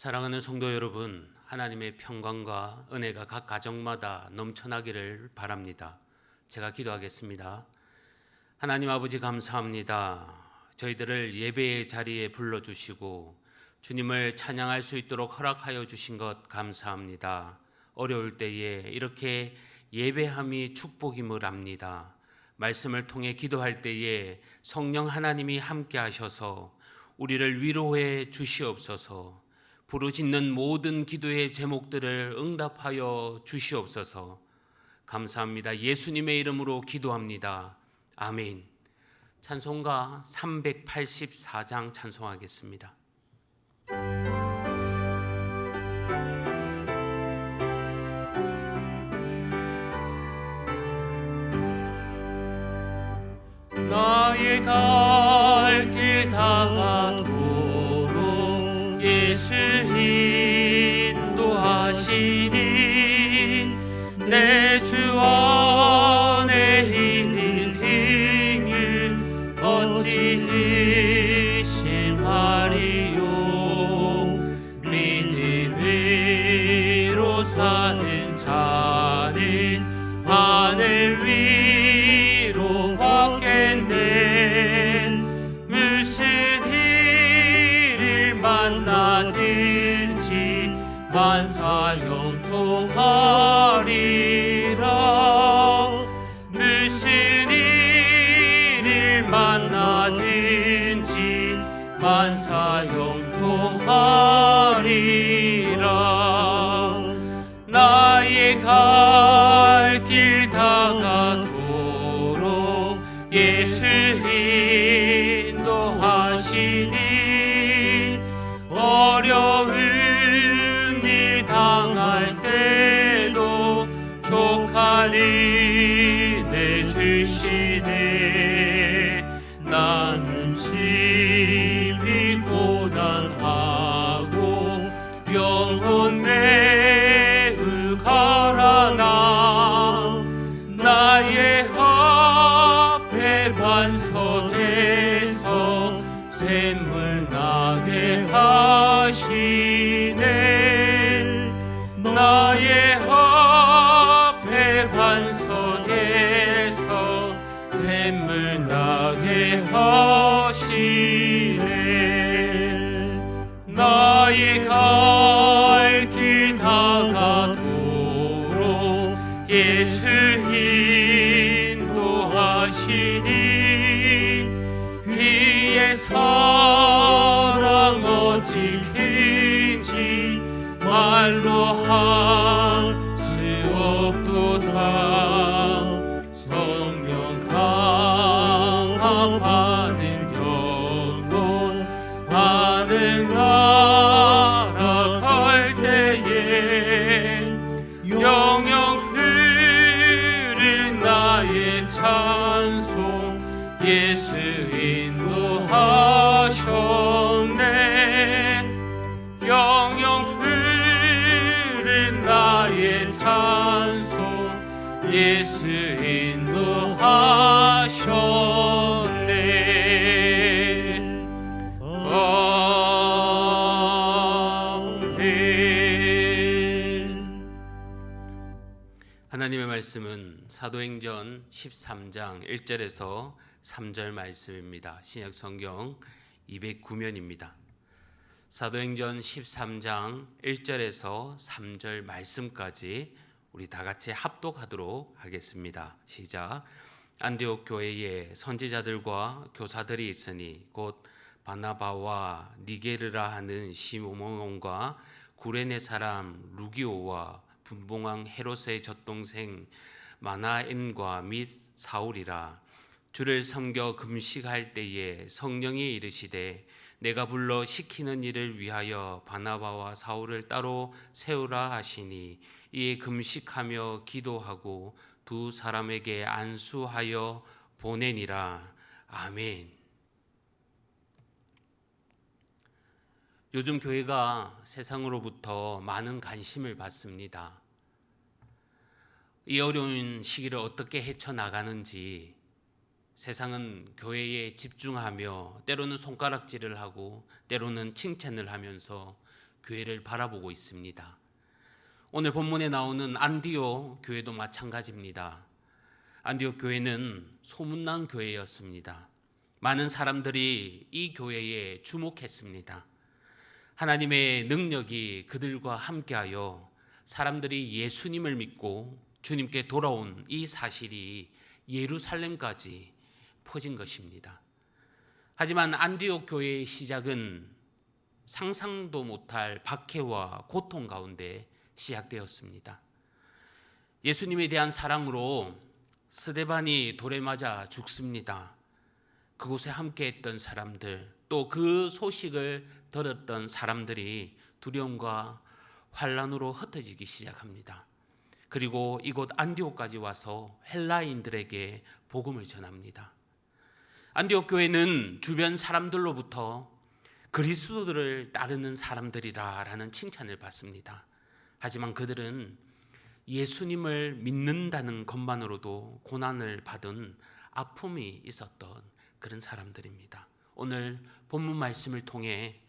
사랑하는 성도 여러분, 하나님의 평강과 은혜가 각 가정마다 넘쳐나기를 바랍니다. 제가 기도하겠습니다. 하나님 아버지 감사합니다. 저희들을 예배의 자리에 불러주시고 주님을 찬양할 수 있도록 허락하여 주신 것 감사합니다. 어려울 때에 이렇게 예배함이 축복임을 압니다. 말씀을 통해 기도할 때에 성령 하나님이 함께 하셔서 우리를 위로해 주시옵소서. 부르짖는 모든 기도의 제목들을 응답하여 주시옵소서. 감사합니다. 예수님의 이름으로 기도합니다. 아멘. 찬송가 384장 찬송하겠습니다. 나의 갈 길 다가도록 예수 인도하시니 내 주 안에 있는 긍휼 어찌 의심하리요. 믿음으로 사는 자는 하늘 위로 받겠네. 무슨 일을 만나든지 만사형통하리라. 무슨 일을 만나든지 만사형통하리라. 나의 갈 길 다가도록 예수 인도하시니 어려운 일 당할 때도 족한 은혜 주시네. 나는 심히 고단하고 영혼 매우 가라나 나의 앞에 반석에서 샘물 나게 하시네. 나의 앞에 반석에서 샘물 나게 하시네. 나의 갈 길 다가도록 예수 인도하시니 그의 사랑 어찌 큰지 말로 할 수 없도다. 성령 강화 받은 영혼 하늘 날아갈 때에 영영 흐른 나의 찬송 예수 인도하셨네. 영영 흐른 나의 찬송 예수 인도하셨네. 아멘. 하나님의 말씀은 사도행전 13장 1절에서 3절 말씀입니다. 신약 성경 209면입니다. 사도행전 13장 1절에서 3절 말씀까지 우리 다 같이 합독하도록 하겠습니다. 시작. 안디옥 교회에 선지자들과 교사들이 있으니 곧 바나바와 니게르라 하는 시몬과 구레네 사람 루기오와 분봉왕 헤롯의 젖동생 마나엔과 및 사울이라. 주를 섬겨 금식할 때에 성령이 이르시되 내가 불러 시키는 일을 위하여 바나바와 사울을 따로 세우라 하시니 이에 금식하며 기도하고 두 사람에게 안수하여 보내니라. 아멘. 요즘 교회가 세상으로부터 많은 관심을 받습니다. 이 어려운 시기를 어떻게 헤쳐나가는지 세상은 교회에 집중하며 때로는 손가락질을 하고 때로는 칭찬을 하면서 교회를 바라보고 있습니다. 오늘 본문에 나오는 안디옥 교회도 마찬가지입니다. 안디옥 교회는 소문난 교회였습니다. 많은 사람들이 이 교회에 주목했습니다. 하나님의 능력이 그들과 함께하여 사람들이 예수님을 믿고 주님께 돌아온 이 사실이 예루살렘까지 퍼진 것입니다. 하지만 안디옥 교회의 시작은 상상도 못할 박해와 고통 가운데 시작되었습니다. 예수님에 대한 사랑으로 스데반이 돌에 맞아 죽습니다. 그곳에 함께했던 사람들, 또 그 소식을 들었던 사람들이 두려움과 환란으로 흩어지기 시작합니다. 그리고 이곳 안디옥까지 와서 헬라인들에게 복음을 전합니다. 안디옥 교회는 주변 사람들로부터 그리스도를 따르는 사람들이라는 칭찬을 받습니다. 하지만 그들은 예수님을 믿는다는 것만으로도 고난을 받은 아픔이 있었던 그런 사람들입니다. 오늘 본문 말씀을 통해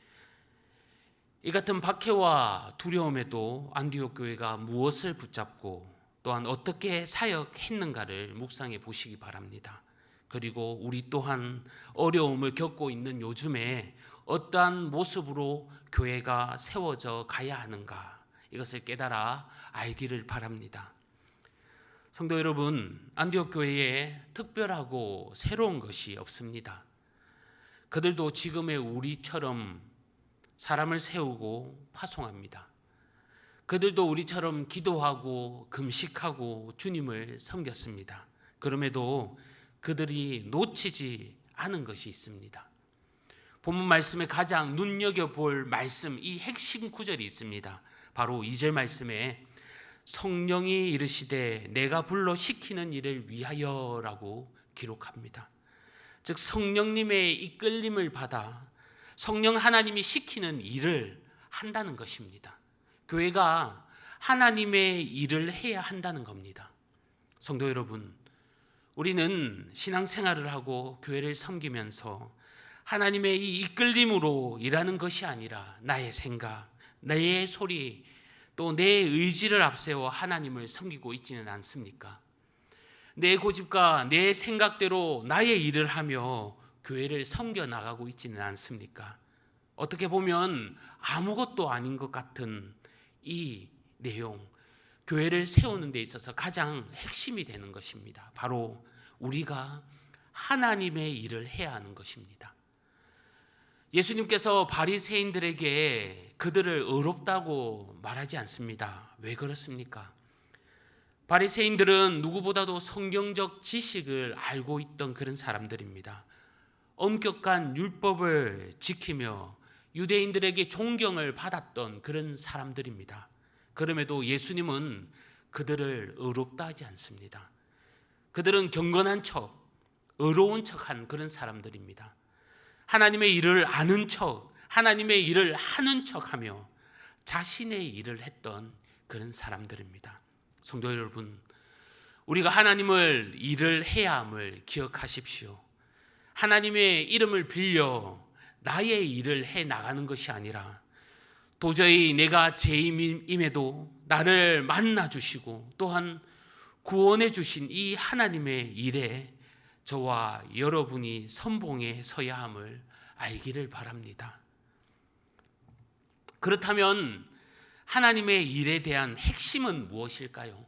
이 같은 박해와 두려움에도 안디옥 교회가 무엇을 붙잡고 또한 어떻게 사역했는가를 묵상해 보시기 바랍니다. 그리고 우리 또한 어려움을 겪고 있는 요즘에 어떠한 모습으로 교회가 세워져 가야 하는가, 이것을 깨달아 알기를 바랍니다. 성도 여러분, 안디옥 교회에 특별하고 새로운 것이 없습니다. 그들도 지금의 우리처럼 사람을 세우고 파송합니다. 그들도 우리처럼 기도하고 금식하고 주님을 섬겼습니다. 그럼에도 그들이 놓치지 않은 것이 있습니다. 본문 말씀에 가장 눈여겨볼 말씀, 이 핵심 구절이 있습니다. 바로 2절 말씀에 성령이 이르시되 내가 불러 시키는 일을 위하여라고 기록합니다. 즉 성령님의 이끌림을 받아 성령 하나님이 시키는 일을 한다는 것입니다. 교회가 하나님의 일을 해야 한다는 겁니다. 성도 여러분, 우리는 신앙생활을 하고 교회를 섬기면서 하나님의 이 이끌림으로 일하는 것이 아니라 나의 생각, 내 소리, 또 내 의지를 앞세워 하나님을 섬기고 있지는 않습니까? 내 고집과 내 생각대로 나의 일을 하며 교회를 섬겨 나가고 있지는 않습니까? 어떻게 보면 아무것도 아닌 것 같은 이 내용, 교회를 세우는 데 있어서 가장 핵심이 되는 것입니다. 바로 우리가 하나님의 일을 해야 하는 것입니다. 예수님께서 바리새인들에게 그들을 의롭다고 말하지 않습니다. 왜 그렇습니까? 바리새인들은 누구보다도 성경적 지식을 알고 있던 그런 사람들입니다. 엄격한 율법을 지키며 유대인들에게 존경을 받았던 그런 사람들입니다. 그럼에도 예수님은 그들을 의롭다 하지 않습니다. 그들은 경건한 척, 의로운 척한 그런 사람들입니다. 하나님의 일을 아는 척, 하나님의 일을 하는 척하며 자신의 일을 했던 그런 사람들입니다. 성도 여러분, 우리가 하나님을 일을 해야 함을 기억하십시오. 하나님의 이름을 빌려 나의 일을 해 나가는 것이 아니라 도저히 내가 죄인임에도 나를 만나 주시고 또한 구원해 주신 이 하나님의 일에 저와 여러분이 선봉에 서야 함을 알기를 바랍니다. 그렇다면 하나님의 일에 대한 핵심은 무엇일까요?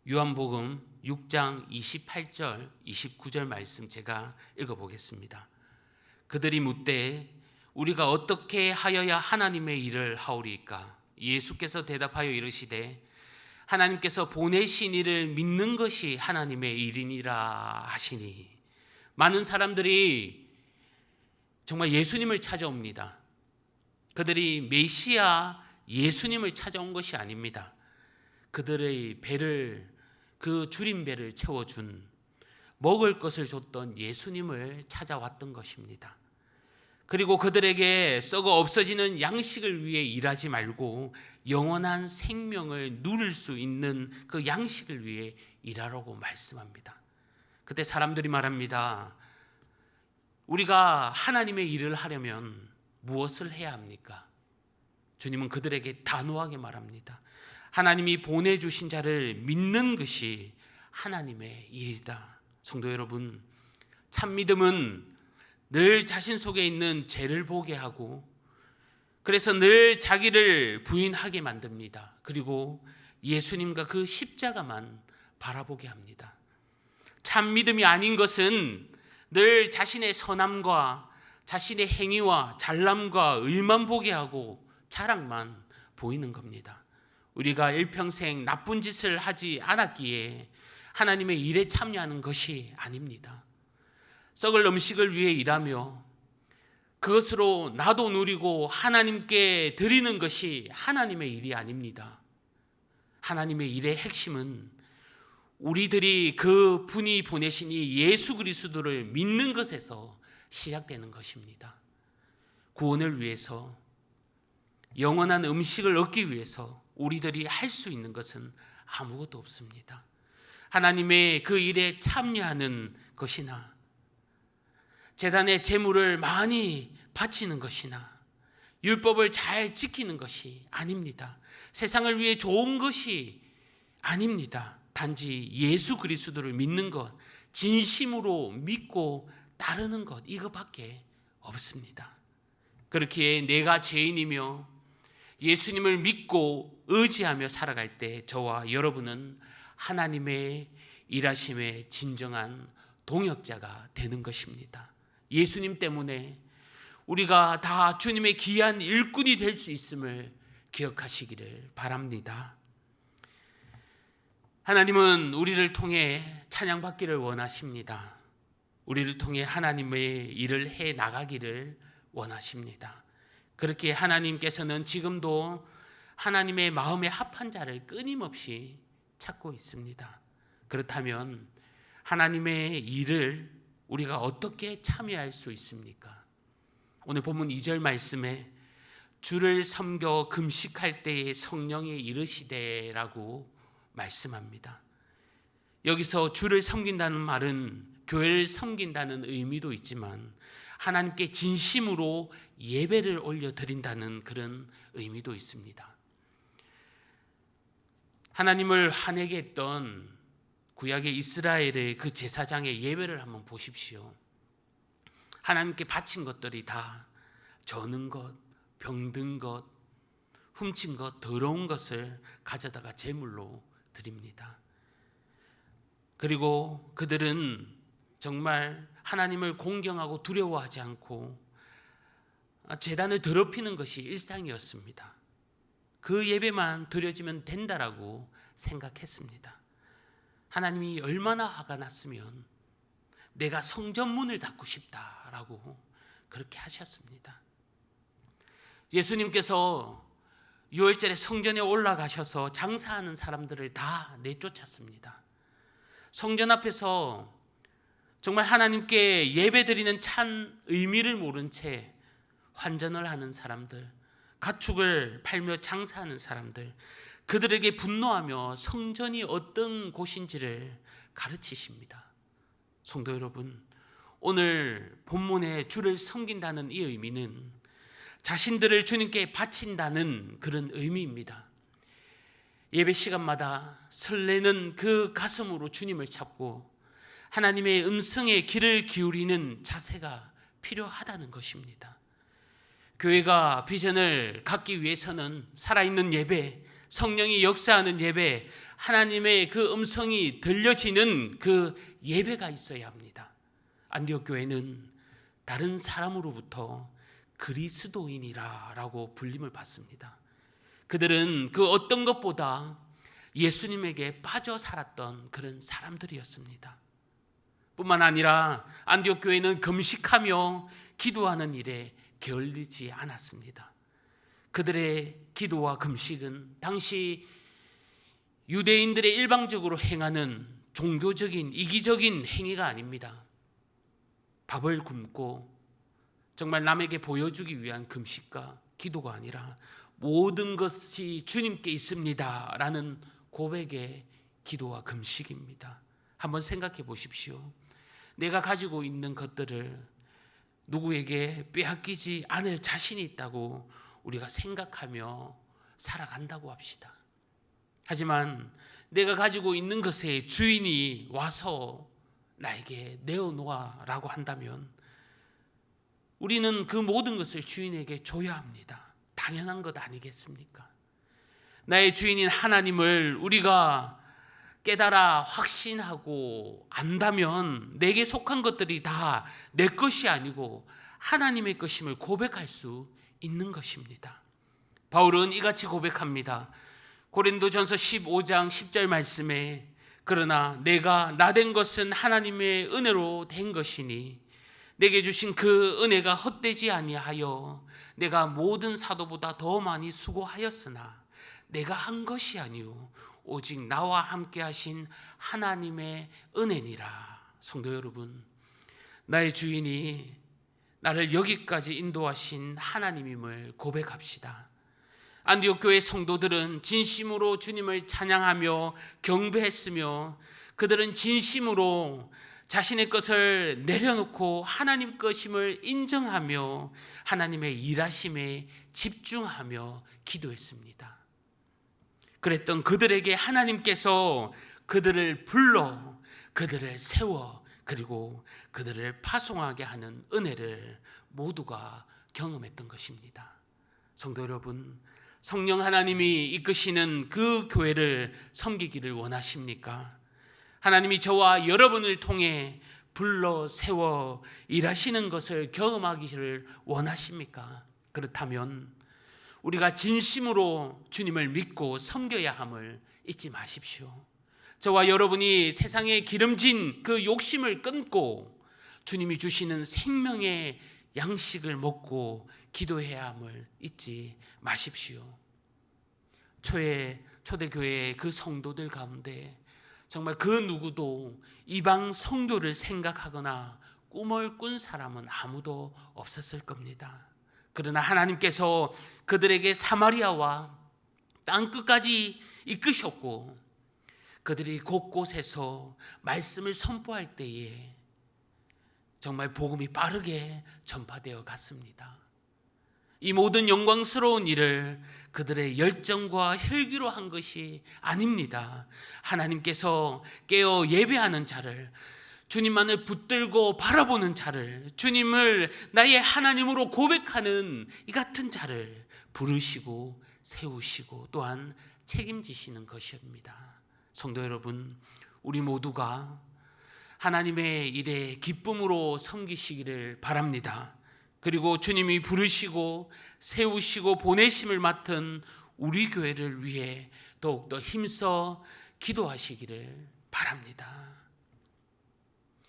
요한복음 6장 28절, 29절 말씀 제가 읽어보겠습니다. 그들이 묻되 우리가 어떻게 하여야 하나님의 일을 하오리까? 예수께서 대답하여 이르시되 하나님께서 보내신 이를 믿는 것이 하나님의 일이니라 하시니. 많은 사람들이 정말 예수님을 찾아옵니다. 그들이 메시아 예수님을 찾아온 것이 아닙니다. 그들의 배를, 그 줄인 배를 채워준, 먹을 것을 줬던 예수님을 찾아왔던 것입니다. 그리고 그들에게 썩어 없어지는 양식을 위해 일하지 말고 영원한 생명을 누릴 수 있는 그 양식을 위해 일하라고 말씀합니다. 그때 사람들이 말합니다. 우리가 하나님의 일을 하려면 무엇을 해야 합니까? 주님은 그들에게 단호하게 말합니다. 하나님이 보내주신 자를 믿는 것이 하나님의 일이다. 성도 여러분, 참 믿음은 늘 자신 속에 있는 죄를 보게 하고, 그래서 늘 자기를 부인하게 만듭니다. 그리고 예수님과 그 십자가만 바라보게 합니다. 참 믿음이 아닌 것은 늘 자신의 선함과 자신의 행위와 잘남과 의만 보게 하고 자랑만 보이는 겁니다. 우리가 일평생 나쁜 짓을 하지 않았기에 하나님의 일에 참여하는 것이 아닙니다. 썩을 음식을 위해 일하며 그것으로 나도 누리고 하나님께 드리는 것이 하나님의 일이 아닙니다. 하나님의 일의 핵심은 우리들이 그 분이 보내신 이 예수 그리스도를 믿는 것에서 시작되는 것입니다. 구원을 위해서, 영원한 음식을 얻기 위해서 우리들이 할 수 있는 것은 아무것도 없습니다. 하나님의 그 일에 참여하는 것이나 제단에 제물을 많이 바치는 것이나 율법을 잘 지키는 것이 아닙니다. 세상을 위해 좋은 것이 아닙니다. 단지 예수 그리스도를 믿는 것, 진심으로 믿고 따르는 것, 이거밖에 없습니다. 그렇기에 내가 죄인이며 예수님을 믿고 의지하며 살아갈 때 저와 여러분은 하나님의 일하심의 진정한 동역자가 되는 것입니다. 예수님 때문에 우리가 다 주님의 귀한 일꾼이 될 수 있음을 기억하시기를 바랍니다. 하나님은 우리를 통해 찬양받기를 원하십니다. 우리를 통해 하나님의 일을 해 나가기를 원하십니다. 그렇게 하나님께서는 지금도 하나님의 마음에 합한 자를 끊임없이 찾고 있습니다. 그렇다면 하나님의 일을 우리가 어떻게 참여할 수 있습니까? 오늘 본문 2절 말씀에 주를 섬겨 금식할 때에 성령이 이르시되라고 말씀합니다. 여기서 주를 섬긴다는 말은 교회를 섬긴다는 의미도 있지만 하나님께 진심으로 예배를 올려드린다는 그런 의미도 있습니다. 하나님을 화내게 했던 구약의 이스라엘의 그 제사장의 예배를 한번 보십시오. 하나님께 바친 것들이 다 저는 것, 병든 것, 훔친 것, 더러운 것을 가져다가 제물로 드립니다. 그리고 그들은 정말 하나님을 공경하고 두려워하지 않고 제단을 더럽히는 것이 일상이었습니다. 그 예배만 드려지면 된다라고 생각했습니다. 하나님이 얼마나 화가 났으면 내가 성전 문을 닫고 싶다라고 그렇게 하셨습니다. 예수님께서 6월절에 성전에 올라가셔서 장사하는 사람들을 다 내쫓았습니다. 성전 앞에서 정말 하나님께 예배드리는 찬 의미를 모른 채 환전을 하는 사람들, 가축을 팔며 장사하는 사람들, 그들에게 분노하며 성전이 어떤 곳인지를 가르치십니다. 성도 여러분, 오늘 본문에 주를 섬긴다는 이 의미는 자신들을 주님께 바친다는 그런 의미입니다. 예배 시간마다 설레는 그 가슴으로 주님을 찾고 하나님의 음성에 귀를 기울이는 자세가 필요하다는 것입니다. 교회가 비전을 갖기 위해서는 살아있는 예배, 성령이 역사하는 예배, 하나님의 그 음성이 들려지는 그 예배가 있어야 합니다. 안디옥 교회는 다른 사람으로부터 그리스도인이라고 불림을 받습니다. 그들은 그 어떤 것보다 예수님에게 빠져 살았던 그런 사람들이었습니다. 뿐만 아니라 안디옥 교회는 금식하며 기도하는 일에 게을리지 않았습니다. 그들의 기도와 금식은 당시 유대인들의 일방적으로 행하는 종교적인 이기적인 행위가 아닙니다. 밥을 굶고 정말 남에게 보여주기 위한 금식과 기도가 아니라 모든 것이 주님께 있습니다 라는 고백의 기도와 금식입니다. 한번 생각해 보십시오. 내가 가지고 있는 것들을 누구에게 빼앗기지 않을 자신이 있다고 우리가 생각하며 살아간다고 합시다. 하지만 내가 가지고 있는 것의 주인이 와서 나에게 내어놓아라고 한다면 우리는 그 모든 것을 주인에게 줘야 합니다. 당연한 것 아니겠습니까? 나의 주인인 하나님을 우리가 깨달아 확신하고 안다면 내게 속한 것들이 다 내 것이 아니고 하나님의 것임을 고백할 수 있는 것입니다. 바울은 이같이 고백합니다. 고린도전서 15장 10절 말씀에 그러나 내가 나된 것은 하나님의 은혜로 된 것이니 내게 주신 그 은혜가 헛되지 아니하여 내가 모든 사도보다 더 많이 수고하였으나 내가 한 것이 아니요 오직 나와 함께 하신 하나님의 은혜니라. 성도 여러분, 나의 주인이 나를 여기까지 인도하신 하나님임을 고백합시다. 안디옥 교회 성도들은 진심으로 주님을 찬양하며 경배했으며 그들은 진심으로 자신의 것을 내려놓고 하나님 것임을 인정하며 하나님의 일하심에 집중하며 기도했습니다. 그랬던 그들에게 하나님께서 그들을 불러 그들을 세워 그리고 그들을 파송하게 하는 은혜를 모두가 경험했던 것입니다. 성도 여러분, 성령 하나님이 이끄시는 그 교회를 섬기기를 원하십니까? 하나님이 저와 여러분을 통해 불러 세워 일하시는 것을 경험하기를 원하십니까? 그렇다면 우리가 진심으로 주님을 믿고 섬겨야 함을 잊지 마십시오. 저와 여러분이 세상에 기름진 그 욕심을 끊고 주님이 주시는 생명의 양식을 먹고 기도해야 함을 잊지 마십시오. 초대교회의 그 성도들 가운데 정말 그 누구도 이방 선교를 생각하거나 꿈을 꾼 사람은 아무도 없었을 겁니다. 그러나 하나님께서 그들에게 사마리아와 땅끝까지 이끄셨고 그들이 곳곳에서 말씀을 선포할 때에 정말 복음이 빠르게 전파되어 갔습니다. 이 모든 영광스러운 일을 그들의 열정과 혈기로 한 것이 아닙니다. 하나님께서 깨어 예배하는 자를, 주님만을 붙들고 바라보는 자를, 주님을 나의 하나님으로 고백하는 이 같은 자를 부르시고 세우시고 또한 책임지시는 것입니다. 성도 여러분, 우리 모두가 하나님의 일에 기쁨으로 섬기시기를 바랍니다. 그리고 주님이 부르시고 세우시고 보내심을 맡은 우리 교회를 위해 더욱더 힘써 기도하시기를 바랍니다.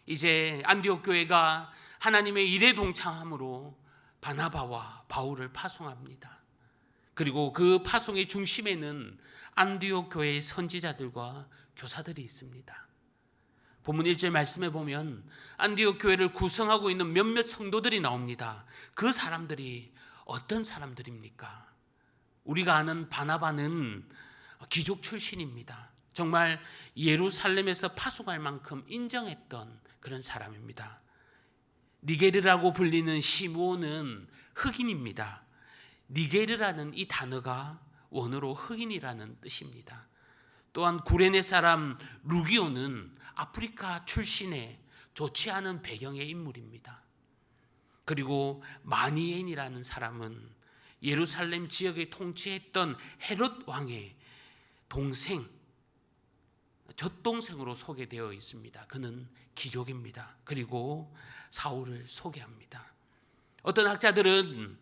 이제 안디옥 교회가 하나님의 일에 동참함으로 바나바와 바울을 파송합니다. 그리고 그 파송의 중심에는 안디옥 교회의 선지자들과 교사들이 있습니다. 본문 1절 말씀에 보면 안디옥 교회를 구성하고 있는 몇몇 성도들이 나옵니다. 그 사람들이 어떤 사람들입니까? 우리가 아는 바나바는 귀족 출신입니다. 정말 예루살렘에서 파송할 만큼 인정했던 그런 사람입니다. 니게르라고 불리는 시므온은 흑인입니다. 니게르라는 이 단어가 원어로 흑인이라는 뜻입니다. 또한 구레네 사람 루기오는 아프리카 출신의 좋지 않은 배경의 인물입니다. 그리고 마니엔이라는 사람은 예루살렘 지역에 통치했던 헤롯 왕의 동생, 젖동생으로 소개되어 있습니다. 그는 귀족입니다. 그리고 사울을 소개합니다. 어떤 학자들은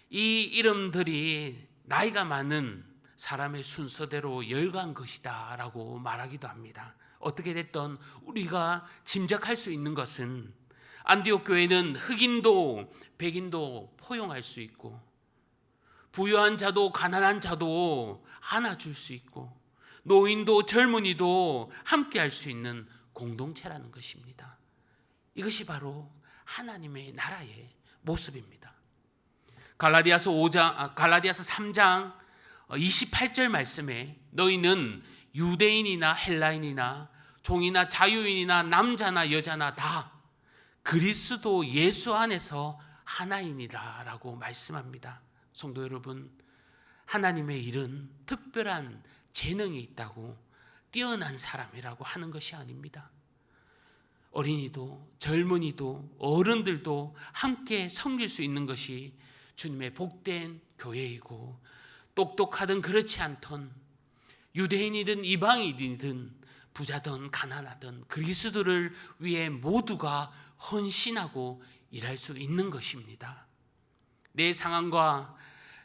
이 이름들이 나이가 많은 사람의 순서대로 열거한 것이다 라고 말하기도 합니다. 어떻게 됐든 우리가 짐작할 수 있는 것은 안디옥 교회는 흑인도 백인도 포용할 수 있고 부유한 자도 가난한 자도 안아줄 수 있고 노인도 젊은이도 함께 할 수 있는 공동체라는 것입니다. 이것이 바로 하나님의 나라의 모습입니다. 갈라디아서 3장 28절 말씀에 너희는 유대인이나 헬라인이나 종이나 자유인이나 남자나 여자나 다 그리스도 예수 안에서 하나이니라 라고 말씀합니다. 성도 여러분, 하나님의 일은 특별한 재능이 있다고 뛰어난 사람이라고 하는 것이 아닙니다. 어린이도 젊은이도 어른들도 함께 섬길 수 있는 것이 주님의 복된 교회이고, 똑똑하든 그렇지 않던 유대인이든 이방인이든 부자든 가난하든 그리스도를 위해 모두가 헌신하고 일할 수 있는 것입니다. 내 상황과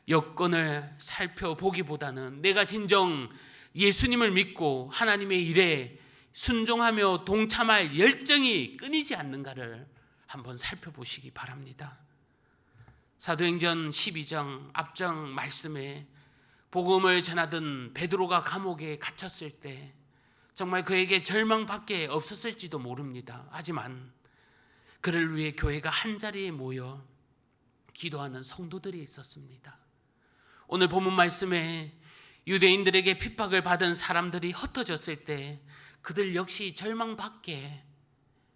여건을 살펴보기보다는 내가 진정 예수님을 믿고 하나님의 일에 순종하며 동참할 열정이 끊이지 않는가를 한번 살펴보시기 바랍니다. 사도행전 12장 앞장 말씀에 복음을 전하던 베드로가 감옥에 갇혔을 때 정말 그에게 절망밖에 없었을지도 모릅니다. 하지만 그를 위해 교회가 한자리에 모여 기도하는 성도들이 있었습니다. 오늘 본문 말씀에 유대인들에게 핍박을 받은 사람들이 흩어졌을 때 그들 역시 절망밖에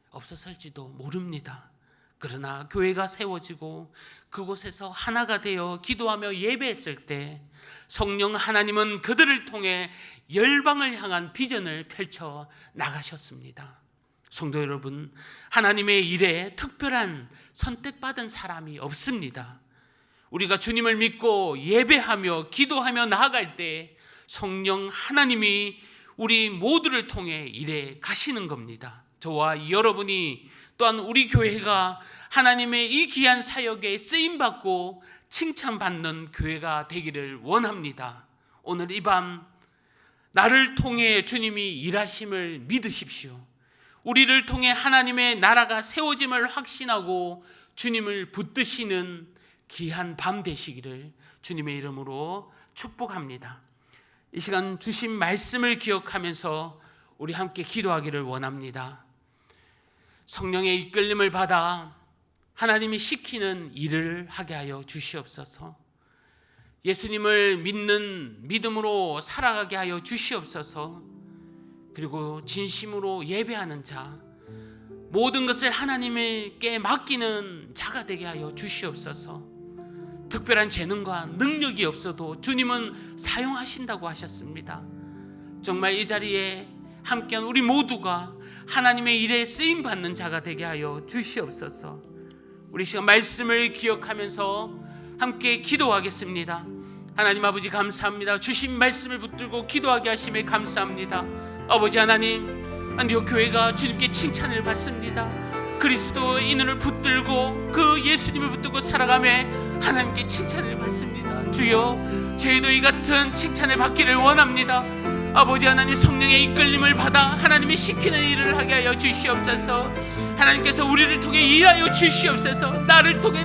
없었을지도 모릅니다. 그러나 교회가 세워지고 그곳에서 하나가 되어 기도하며 예배했을 때 성령 하나님은 그들을 통해 열방을 향한 비전을 펼쳐 나가셨습니다. 성도 여러분, 하나님의 일에 특별한 선택받은 사람이 없습니다. 우리가 주님을 믿고 예배하며 기도하며 나아갈 때 성령 하나님이 우리 모두를 통해 일해 가시는 겁니다. 저와 여러분이 또한 우리 교회가 하나님의 이 귀한 사역에 쓰임받고 칭찬받는 교회가 되기를 원합니다. 오늘 이 밤 나를 통해 주님이 일하심을 믿으십시오. 우리를 통해 하나님의 나라가 세워짐을 확신하고 주님을 붙드시는 귀한 밤 되시기를 주님의 이름으로 축복합니다. 이 시간 주신 말씀을 기억하면서 우리 함께 기도하기를 원합니다. 성령의 이끌림을 받아 하나님이 시키는 일을 하게 하여 주시옵소서. 예수님을 믿는 믿음으로 살아가게 하여 주시옵소서. 그리고 진심으로 예배하는 자, 모든 것을 하나님께 맡기는 자가 되게 하여 주시옵소서. 특별한 재능과 능력이 없어도 주님은 사용하신다고 하셨습니다. 정말 이 자리에 함께한 우리 모두가 하나님의 일에 쓰임받는 자가 되게 하여 주시옵소서. 우리 시간 말씀을 기억하면서 함께 기도하겠습니다. 하나님 아버지 감사합니다. 주신 말씀을 붙들고 기도하게 하심에 감사합니다. 아버지 하나님, 이 교회가 주님께 칭찬을 받습니다. 그리스도인을 붙들고 그 예수님을 붙들고 살아가며 하나님께 칭찬을 받습니다. 주여, 저희도 이 같은 칭찬을 받기를 원합니다. 아버지 하나님, 성령의 이끌림을 받아 하나님이 시키는 일을 하게 하여 주시옵소서. 하나님께서 우리를 통해 일하여 주시옵소서. 나를 통해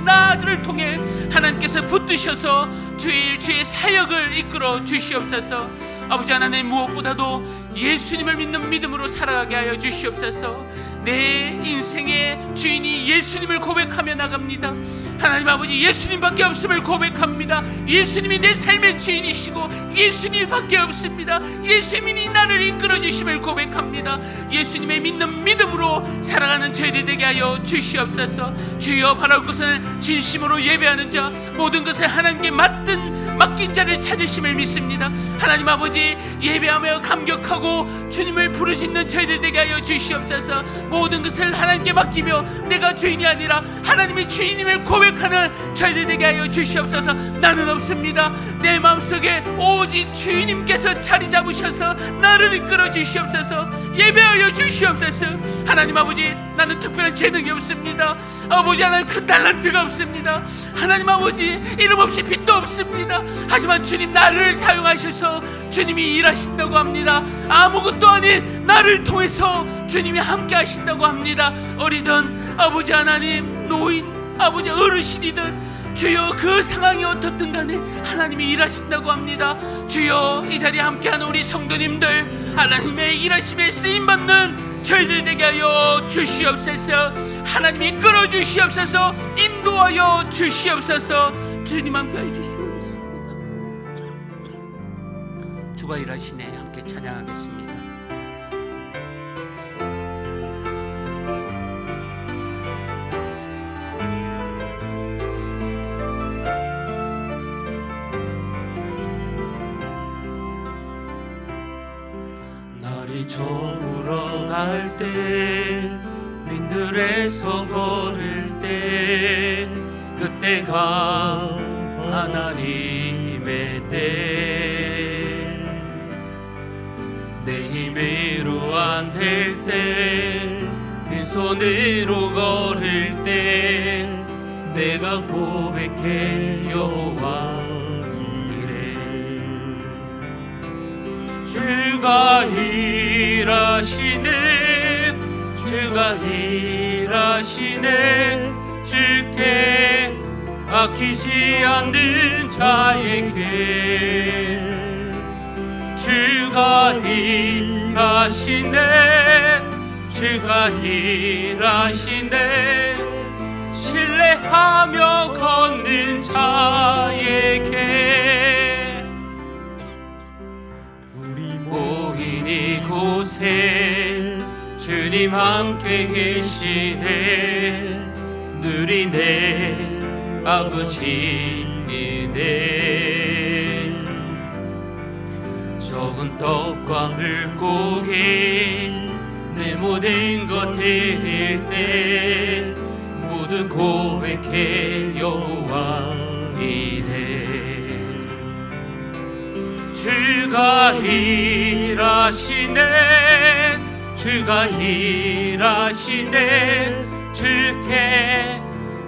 하나님께서 붙드셔서 주의 사역을 이끌어 주시옵소서. 아버지 하나님, 무엇보다도 예수님을 믿는 믿음으로 살아가게 하여 주시옵소서. 내 인생의 주인이 예수님을 고백하며 나갑니다. 하나님 아버지, 예수님밖에 없음을 고백합니다. 예수님이 내 삶의 주인이시고 예수님밖에 없습니다. 예수님이 나를 이끌어 주심을 고백합니다. 예수님의 믿는 믿음으로 살아가는 저희들 되게 하여 주시옵소서. 주여, 바라올 것은 진심으로 예배하는 자, 모든 것을 하나님께 맡긴 자를 찾으심을 믿습니다. 하나님 아버지, 예배하며 감격하고 주님을 부르짖는 저희들 되게 하여 주시옵소서. 모든 것을 하나님께 맡기며 내가 주인이 아니라 하나님이 주인임을 고백하는 저희들 되게 하여 주시옵소서. 나는 없습니다. 내 마음속에 오직 주인님께서 자리 잡으셔서 나를 이끌어 주시옵소서. 예배하여 주시옵소서. 하나님 아버지, 나는 특별한 재능이 없습니다. 아버지 하나님, 큰 달란트가 없습니다. 하나님 아버지, 이름 없이 빚도 없습니다. 하지만 주님, 나를 사용하셔서 주님이 일하신다고 합니다. 아무것도 아닌 나를 통해서 주님이 함께 하신다고 합니다. 어리든 아버지 하나님, 노인 아버지 어르신이든 주여, 그 상황이 어떻든 간에 하나님이 일하신다고 합니다. 주여, 이 자리에 함께하는 우리 성도님들, 하나님의 일하심에 쓰임받는 저희들 되게 하여 주시옵소서. 하나님이 이끌어 주시옵소서. 인도하여 주시옵소서. 주님 함께 해주시옵소서. 주가 일하시네. 함께 찬양하겠습니다. 저물어 갈 때, 빈들에서 걸을 때, 그때가 하나님의 때. 내 힘으로 안 될 때, 빈손으로 걸을 때, 내가 고백해 여호와 이래. 주가 일하시네, 주가 일하시네, 주께 아끼지 않는 자에게. 주가 일하시네, 주가 일하시네, 신뢰하며 걷는 자에게. 우리 모인 이곳에 주님 함께 계시네, 누리네 아버지이네. 적은 떡과 물고기 내 모든 것 드릴 때, 모두 고백해 여호와 이래. 주가 일하시네, 주가 일하시네, 주께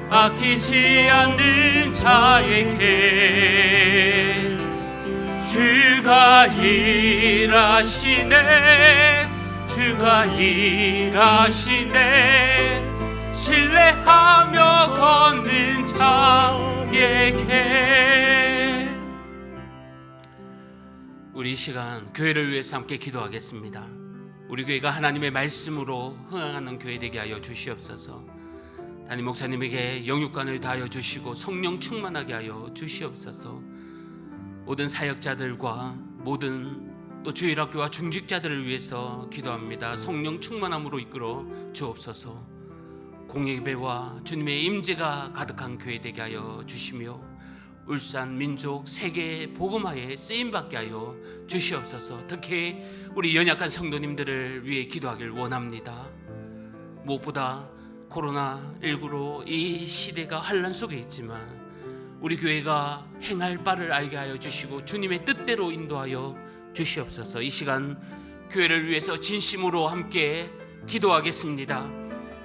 아끼지 않는 자에게. 주가 일하시네, 주가 일하시네, 신뢰하며 걷는 자에게. 우리 이 시간 교회를 위해서 함께 기도하겠습니다. 우리 교회가 하나님의 말씀으로 흥황하는 교회 되게 하여 주시옵소서. 담임 목사님에게 영육간을 다하여 주시고 성령 충만하게 하여 주시옵소서. 모든 사역자들과 모든 또 주일학교와 중직자들을 위해서 기도합니다. 성령 충만함으로 이끌어 주옵소서. 공예배와 주님의 임재가 가득한 교회 되게 하여 주시며, 울산 민족 세계 복음화에 쓰임받게 하여 주시옵소서. 특히 우리 연약한 성도님들을 위해 기도하길 원합니다. 무엇보다 코로나19로 이 시대가 환난 속에 있지만 우리 교회가 행할 바를 알게 하여 주시고 주님의 뜻대로 인도하여 주시옵소서. 이 시간 교회를 위해서 진심으로 함께 기도하겠습니다.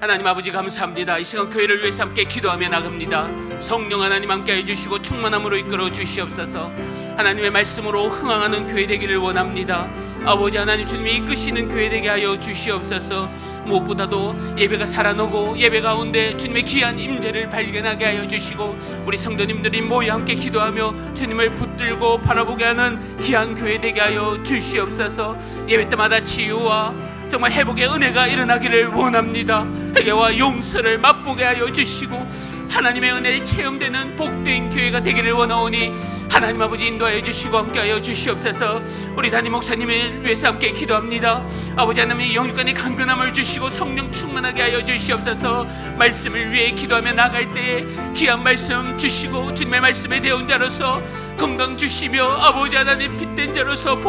하나님 아버지 감사합니다. 이 시간 교회를 위해서 함께 기도하며 나갑니다. 성령 하나님 함께 해주시고 충만함으로 이끌어 주시옵소서. 하나님의 말씀으로 흥황하는 교회 되기를 원합니다. 아버지 하나님, 주님이 이끄시는 교회 되게 하여 주시옵소서. 무엇보다도 예배가 살아나고 예배 가운데 주님의 귀한 임재를 발견하게 하여 주시고, 우리 성도님들이 모여 함께 기도하며 주님을 붙들고 바라보게 하는 귀한 교회 되게 하여 주시옵소서. 예배 때마다 치유와 정말 회복의 은혜가 일어나기를 원합니다. 회개와 용서를 맛보게 하여 주시고 하나님의 은혜를 체험되는 복된 교회가 되기를 원하오니 하나님 아버지 인도하여 주시고 함께하여 주시옵소서. 우리 담임 목사님을 위해서 함께 기도합니다. 아버지 하나님의 영육간의 강건함을 주시고 성령 충만하게 하여 주시옵소서. 말씀을 위해 기도하며 나갈 때에 귀한 말씀 주시고 주님의 말씀에 대한 자로서 건강 주시며, 아버지 하나님 빛된 자로서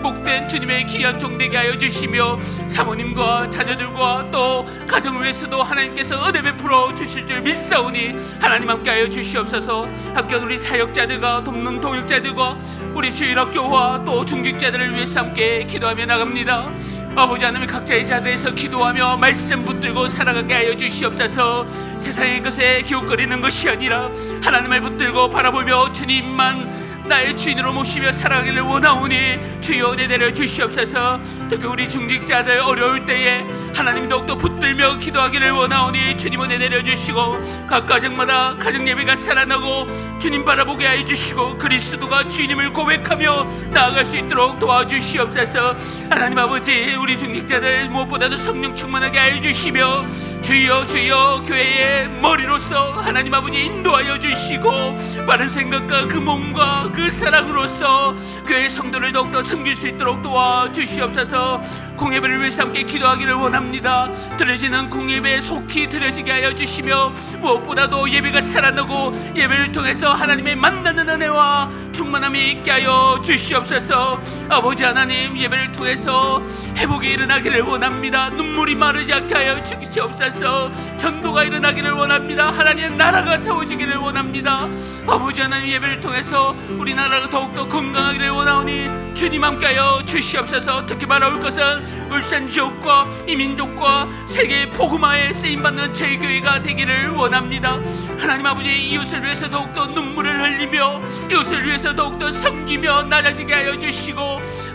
복된 주님의 귀한 종되게 하여 주시며, 사모님과 자녀들과 또 가정을 위해서도 하나님께서 은혜 베풀어 주실 줄 믿사오니 하나님 함께 하여 주시옵소서. 함께한 우리 사역자들과 돕는 동역자들과 우리 주일학교와 또 중직자들을 위해서 함께 기도하며 나갑니다. 아버지 하나님, 각자의 자리에서 기도하며 말씀 붙들고 살아가게 하여 주시옵소서. 세상의 것에 기웃거리는 것이 아니라 하나님을 붙들고 바라보며 주님만 나의 주인으로 모시며 살아가기를 원하오니 주여 은혜 내려 주시옵소서. 특히 우리 중직자들 어려울 때에 하나님 더욱더 붙들며 기도하기를 원하오니 주님 은혜 내려 주시고, 각 가정마다 가정 예배가 살아나고 주님 바라보게 하여 주시고 그리스도가 주님을 고백하며 나아갈 수 있도록 도와주시옵소서. 하나님 아버지, 우리 중직자들 무엇보다도 성령 충만하게 하여 주시며 주여 주여 교회의 머리로서 하나님 아버지 인도하여 주시고, 바른 생각과 그 몸과 그 사랑으로서 교회 성도를 더욱더 섬길 수 있도록 도와주시옵소서. 공예배를 위해서 함께 기도하기를 원합니다. 드려지는 공예배에 속히 드려지게 하여 주시며 무엇보다도 예배가 살아나고 예배를 통해서 하나님의 만나는 은혜와 충만함이 있게 하여 주시옵소서. 아버지 하나님, 예배를 통해서 회복이 일어나기를 원합니다. 눈물이 마르지 않게 하여 주시옵소서. 전도가 일어나기를 원합니다. 하나님의 나라가 세워지기를 원합니다. 아버지 하나님, 예배를 통해서 우리나라가 더욱더 건강하기를 원하오니 주님 함께하여 주시옵소서. 특히 바라올 것은 울산 지역과 이 민족과 세계의 복음화에 쓰임받는 제 교회가 되기를 원합니다. 하나님 아버지, 이웃을 위해서 더욱더 눈물을 흘리며 이웃을 위해서 더욱더 섬기며 낮아지게 하여 주시고,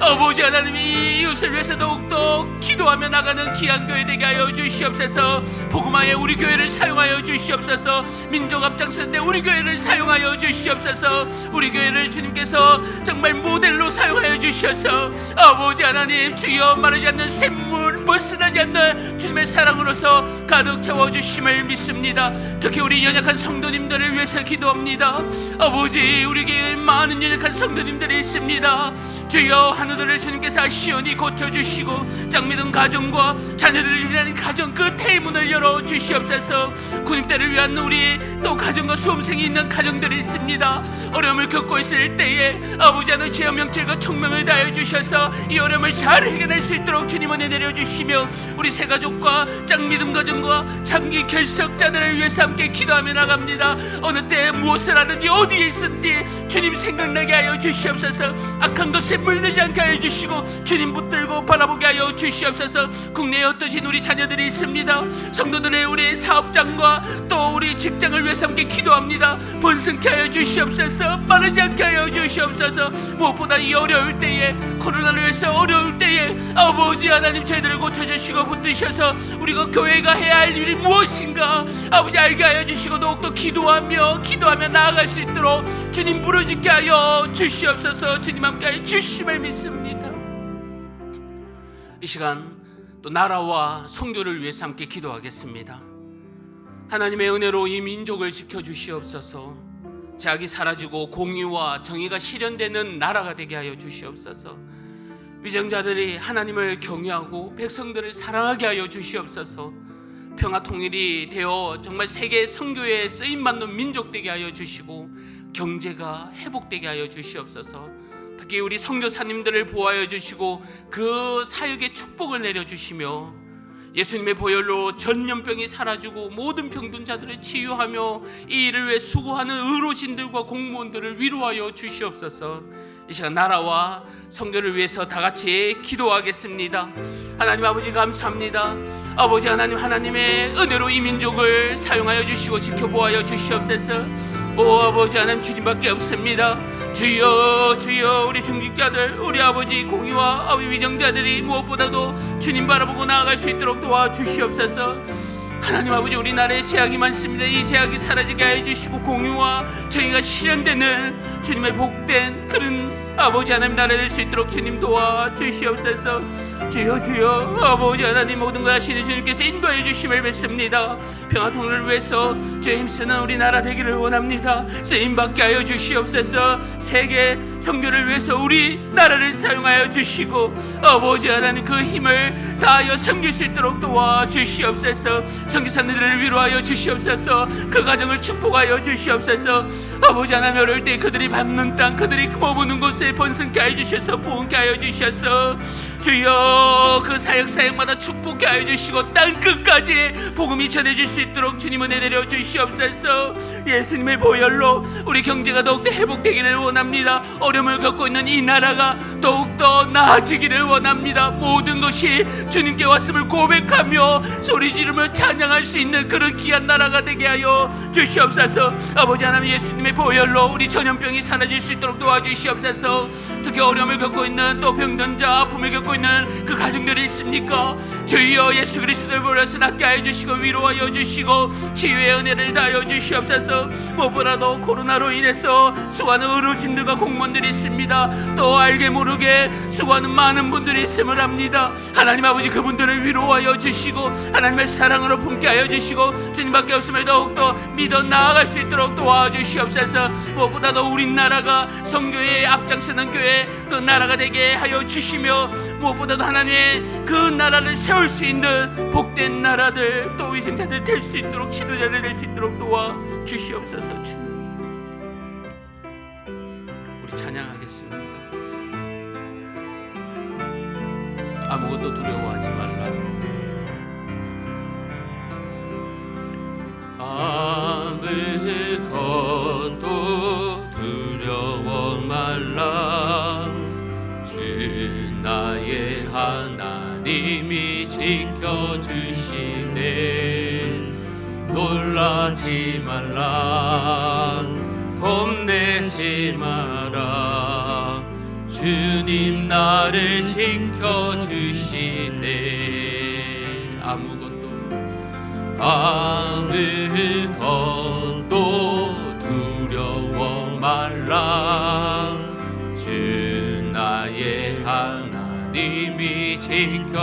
아버지 하나님, 이 이웃을 위해서 더욱더 기도하며 나가는 귀한 교회 되게 하여 주시옵소서. 복음화에 우리 교회를 사용하여 주시옵소서. 민족 앞장서는데 우리 교회를 사용하여 주시옵소서. 우리 교회를 주님께서 정말 모델로 사용하여 주셔서 아버지 하나님, 주여 마르지 않는 샘물, 벗어나지 않는 주님의 사랑으로서 가득 채워주심을 믿습니다. 특히 우리 연약한 성도님들을 위해서 기도합니다. 아버지, 우리 교회에 많은 연약한 성도님들이 있습니다. 주여, 하늘들을 주님께서 시원히 고쳐주시고 짝믿은 가정과 자녀들을 위한 가정 끝에 문을 열어주시옵소서. 군입대를 위한 우리 또 가정과 수험생이 있는 가정들이 있습니다. 어려움을 겪고 있을 때에 아버지 하나님, 죄와 명철과 총명을 다해 주셔서 이 어려움을 잘 해결할 수 있도록 주님 은혜 내려주시며, 우리 새 가족과 짝믿음 가정과 장기 결석자들을 위해서 함께 기도하며 나갑니다. 어느 때 무엇을 하든지 어디에 있든지 주님 생각나게 하여 주시옵소서. 악한 것에 물들지 않게 하여 주시고 주님 붙들고 바라보게 하여 주시옵소서. 국내에 흩어진 우리 자녀들이 있습니다. 성도들의 우리 사업장과 또 우리 직장을 위해서 함께 기도합니다. 번성케 하여 주시옵소서. 빠르지 않게 하여 주시옵소서. 무엇보다 이 어려울 때에, 코로나로 해서 어려울 때에 아버지 하나님, 저희들을 고쳐주시고 붙드셔서 우리가 교회가 해야 할 일이 무엇인가 아버지 알게 하여 주시고 더욱더 기도하며 나아갈 수 있도록 주님 부르짖게 하여 주시옵소서. 주님 함께하여 주심을 믿습니다. 이 시간 또 나라와 선교를 위해서 함께 기도하겠습니다. 하나님의 은혜로 이 민족을 지켜주시옵소서. 죄악이 사라지고 공의와 정의가 실현되는 나라가 되게 하여 주시옵소서. 위정자들이 하나님을 경외하고 백성들을 사랑하게 하여 주시옵소서. 평화 통일이 되어 정말 세계 선교에 쓰임받는 민족 되게 하여 주시고 경제가 회복되게 하여 주시옵소서. 특히 우리 선교사님들을 보호하여 주시고 그 사역에 축복을 내려주시며 예수님의 보혈로 전염병이 사라지고 모든 병든 자들을 치유하며 이 일을 위해 수고하는 의료진들과 공무원들을 위로하여 주시옵소서. 이 시간 나라와 선교를 위해서 다 같이 기도하겠습니다. 하나님 아버지, 감사합니다. 아버지 하나님, 하나님의 은혜로 이 민족을 사용하여 주시고 지켜보아여 주시옵소서. 오 아버지 하나님, 주님밖에 없습니다. 주여, 주여, 우리 중직자들, 우리 아버지 공의와 아버지 위정자들이 무엇보다도 주님 바라보고 나아갈 수 있도록 도와주시옵소서. 하나님 아버지, 우리나라에 죄악이 많습니다. 이 죄악이 사라지게 하여 주시고 공의와 정의가 실현되는 주님의 복된 그런 아버지 하나님 나라 될 수 있도록 주님 도와주시옵소서. 주여, 주여, 아버지 하나님, 모든 것 하시는 주님께서 인도해 주심을 뵙습니다. 평화 통일을 위해서 주의 힘쓰는 우리나라 되기를 원합니다. 쓰임받게 하여 주시옵소서. 세계 선교를 위해서 우리나라를 사용하여 주시고 아버지 하나님, 그 힘을 다하여 섬길 수 있도록 도와주시옵소서. 선교사님들을 위로하여 주시옵소서. 그 가정을 축복하여 주시옵소서. 아버지 하나님, 어려울 때 그들이 받는 땅, 그들이 머무는 곳에 번성케 하여 주셔서 부흥케 하여 주셔서 주여, 그 사역마다 축복케 하여 주시고 땅 끝까지 복음이 전해질 수 있도록 주님 은혜 내려 주시옵소서. 예수님의 보혈로 우리 경제가 더욱더 회복되기를 원합니다. 어려움을 겪고 있는 이 나라가 더욱더 나아지기를 원합니다. 모든 것이 주님께 왔음을 고백하며 소리 지르며 찬양할 수 있는 그런 귀한 나라가 되게 하여 주시옵소서. 아버지 하나님, 예수님의 보혈로 우리 전염병이 사라질 수 있도록 도와주시옵소서. 특히 어려움을 겪고 있는 또 병든 자, 아픔을 겪고 있는 그 가정들이 있습니까? 주여, 예수 그리스도를 보내서 낫게 하여 주시고 위로하여 주시고 치유의 은혜를 다하여 주시옵소서. 무엇보다도 코로나로 인해서 수고하는 의료진들과 공무원들이 있습니다. 또 알게 모르게 수고하는 많은 분들이 있음을 합니다. 하나님 아버지, 아버지 그분들을 위로하여 주시고 하나님의 사랑으로 품게 하여 주시고 주님밖에 없음을 더욱더 믿어 나아갈 수 있도록 도와주시옵소서. 무엇보다도 우리나라가 성교회에 앞장서는 교회 그 나라가 되게 하여 주시며 무엇보다도 하나님의 그 나라를 세울 수 있는 복된 나라들 또 위생자들 될 수 있도록 지도자들 될 수 있도록 도와주시옵소서. 주님 우리 찬양하겠습니다. 아무것도 두려워하지 말라. 아무것도 두려워 말라. 주 나의 하나님이 지켜주시네. 놀라지 말라. 겁내지 마라. 주님 나를 지켜주시네. 아무것도 두려워 말라. 주 나의 하나님이 지켜주시네.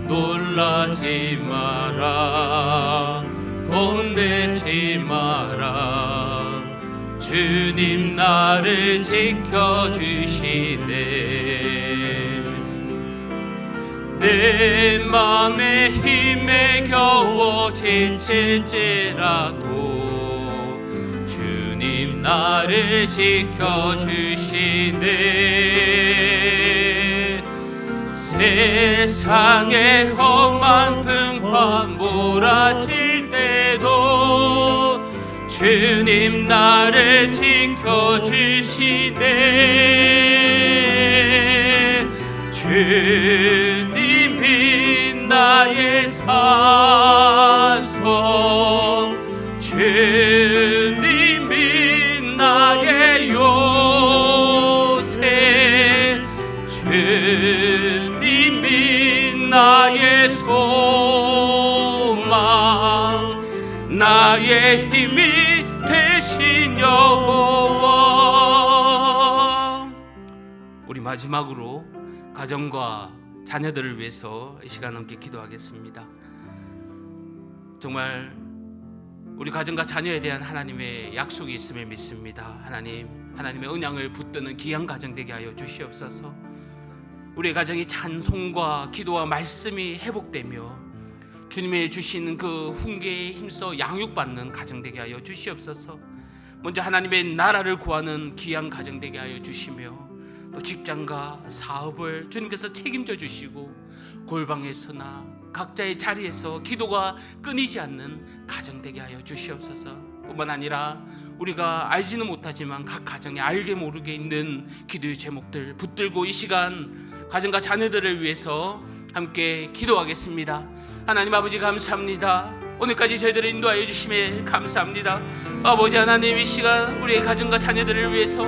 놀라지 마라. 겁내지 마라. 주님 나를 지켜주시네. 내 맘에 힘에 겨워 지칠지라도 주님 나를 지켜주시네. 세상의 험한 풍파 몰아칠 때도 주님 나를 지켜주시네. 주님이 나의 산성, 주님이 나의 요새, 주님이 나의 소망, 나의 힘이 대신 여호와. 우리 마지막으로 가정과 자녀들을 위해서 이 시간 함께 기도하겠습니다. 정말 우리 가정과 자녀에 대한 하나님의 약속이 있음을 믿습니다. 하나님의 언약을 붙드는 귀한 가정 되게 하여 주시옵소서. 우리의 가정이 찬송과 기도와 말씀이 회복되며 주님의 주시는 그 훈계에 힘써 양육받는 가정 되게 하여 주시옵소서. 먼저 하나님의 나라를 구하는 귀한 가정 되게 하여 주시며 또 직장과 사업을 주님께서 책임져 주시고 골방에서나 각자의 자리에서 기도가 끊이지 않는 가정 되게 하여 주시옵소서. 뿐만 아니라 우리가 알지는 못하지만 각 가정에 알게 모르게 있는 기도의 제목들 붙들고 이 시간 가정과 자녀들을 위해서 함께 기도하겠습니다. 하나님 아버지 감사합니다. 오늘까지 저희들을 인도하여 주심에 감사합니다. 아버지 하나님 이 시간 우리의 가정과 자녀들을 위해서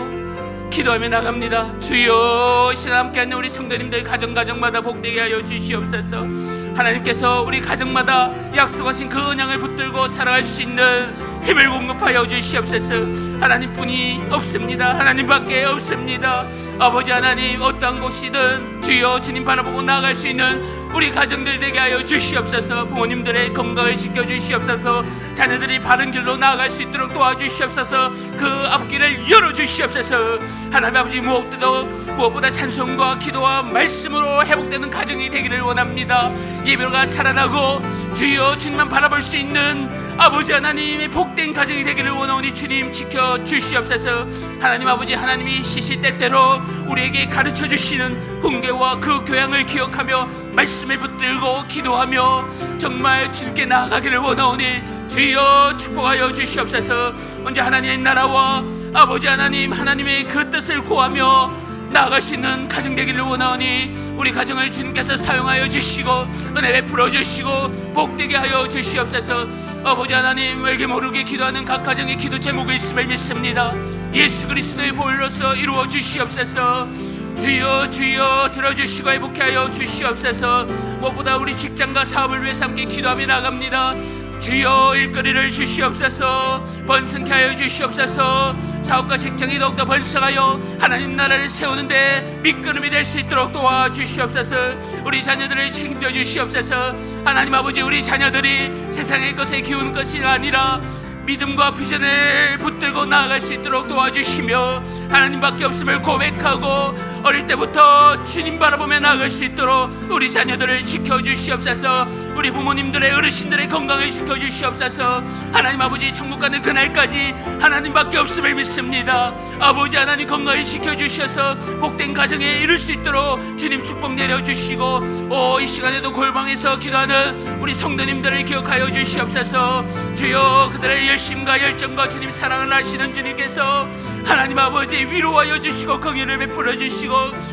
기도하며 나갑니다. 주여 이 시간 함께하는 우리 성도님들 가정마다 복되게 하여 주시옵소서. 하나님께서 우리 가정마다 약속하신 그 언약을 붙들고 살아갈 수 있는 힘을 공급하여 주시옵소서. 하나님뿐이 없습니다. 하나님밖에 없습니다. 아버지 하나님 어떠한 곳이든 주여 주님 바라보고 나아갈 수 있는 우리 가정들 되게 하여 주시옵소서. 부모님들의 건강을 지켜주시옵소서. 자녀들이 바른 길로 나아갈 수 있도록 도와주시옵소서. 그 앞길을 열어주시옵소서. 하나님 아버지 무엇보다 찬송과 기도와 말씀으로 회복되는 가정이 되기를 원합니다. 예배가 살아나고 주여 주님만 바라볼 수 있는 아버지 하나님의 복된 가정이 되기를 원하오니 주님 지켜주시옵소서. 하나님 아버지 하나님이 시시때때로 우리에게 가르쳐 주시는 훈계와 그 교양을 기억하며 말씀을 붙들고 기도하며 정말 주님께 나아가기를 원하오니 주여 축복하여 주시옵소서. 먼저 하나님의 나라와 아버지 하나님 하나님의 그 뜻을 구하며 나아갈 수 있는 가정 되기를 원하오니 우리 가정을 주님께서 사용하여 주시고 은혜 베풀어 주시고 복되게 하여 주시옵소서. 아버지 하나님 알게 모르게 기도하는 각 가정의 기도 제목이 있음을 믿습니다. 예수 그리스도의 보혈로서 이루어 주시옵소서. 주여 주여 들어주시고 회복해 하여 주시옵소서. 무엇보다 우리 직장과 사업을 위해서 함께 기도하며 나갑니다. 주여 일거리를 주시옵소서. 번성케 하여 주시옵소서. 사업과 직장이 더욱더 번성하여 하나님 나라를 세우는데 밑거름이 될 수 있도록 도와주시옵소서. 우리 자녀들을 책임져 주시옵소서. 하나님 아버지, 우리 자녀들이 세상의 것에 기우는 것이 아니라 믿음과 비전을 붙들고 나아갈 수 있도록 도와주시며 하나님밖에 없음을 고백하고 어릴 때부터 주님 바라보며 나아갈 수 있도록 우리 자녀들을 지켜주시옵소서. 우리 부모님들의 어르신들의 건강을 지켜주시옵소서. 하나님 아버지, 천국 가는 그날까지 하나님밖에 없음을 믿습니다. 아버지 하나님, 건강을 지켜주셔서 복된 가정에 이룰 수 있도록 주님 축복 내려주시고, 이 시간에도 골방에서 기도하는 우리 성도님들을 기억하여 주시옵소서. 주여, 그들의 열심과 열정과 주님 사랑을 하시는 주님께서 하나님 아버지 위로하여 주시고 긍휼을 베풀어 주시고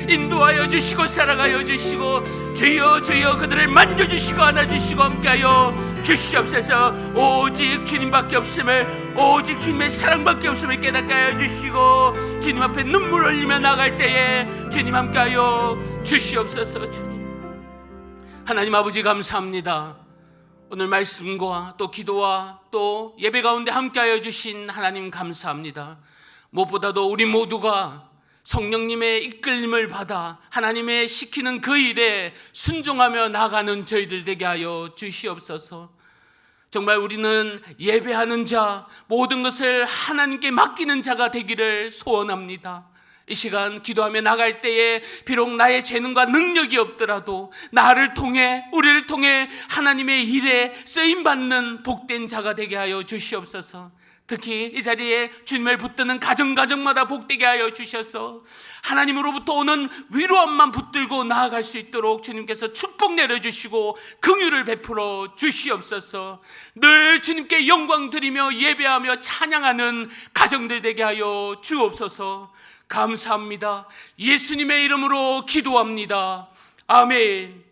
인도하여 주시고 사랑하여 주시고 주여 주여 그들을 만져주시고 안아주시고 함께하여 주시옵소서. 오직 주님밖에 없음을, 오직 주님의 사랑밖에 없음을 깨닫게 하여 주시고 주님 앞에 눈물 흘리며 나갈 때에 주님 함께하여 주시옵소서. 주님 하나님 아버지, 감사합니다. 오늘 말씀과 또 기도와 또 예배 가운데 함께하여 주신 하나님 감사합니다. 무엇보다도 우리 모두가 성령님의 이끌림을 받아 하나님의 시키는 그 일에 순종하며 나가는 저희들 되게 하여 주시옵소서. 정말 우리는 예배하는 자, 모든 것을 하나님께 맡기는 자가 되기를 소원합니다. 이 시간 기도하며 나갈 때에 비록 나의 재능과 능력이 없더라도 나를 통해, 우리를 통해 하나님의 일에 쓰임받는 복된 자가 되게 하여 주시옵소서. 특히 이 자리에 주님을 붙드는 가정마다 복되게 하여 주셔서 하나님으로부터 오는 위로함만 붙들고 나아갈 수 있도록 주님께서 축복 내려주시고 긍휼을 베풀어 주시옵소서. 늘 주님께 영광 드리며 예배하며 찬양하는 가정들 되게 하여 주옵소서. 감사합니다. 예수님의 이름으로 기도합니다. 아멘.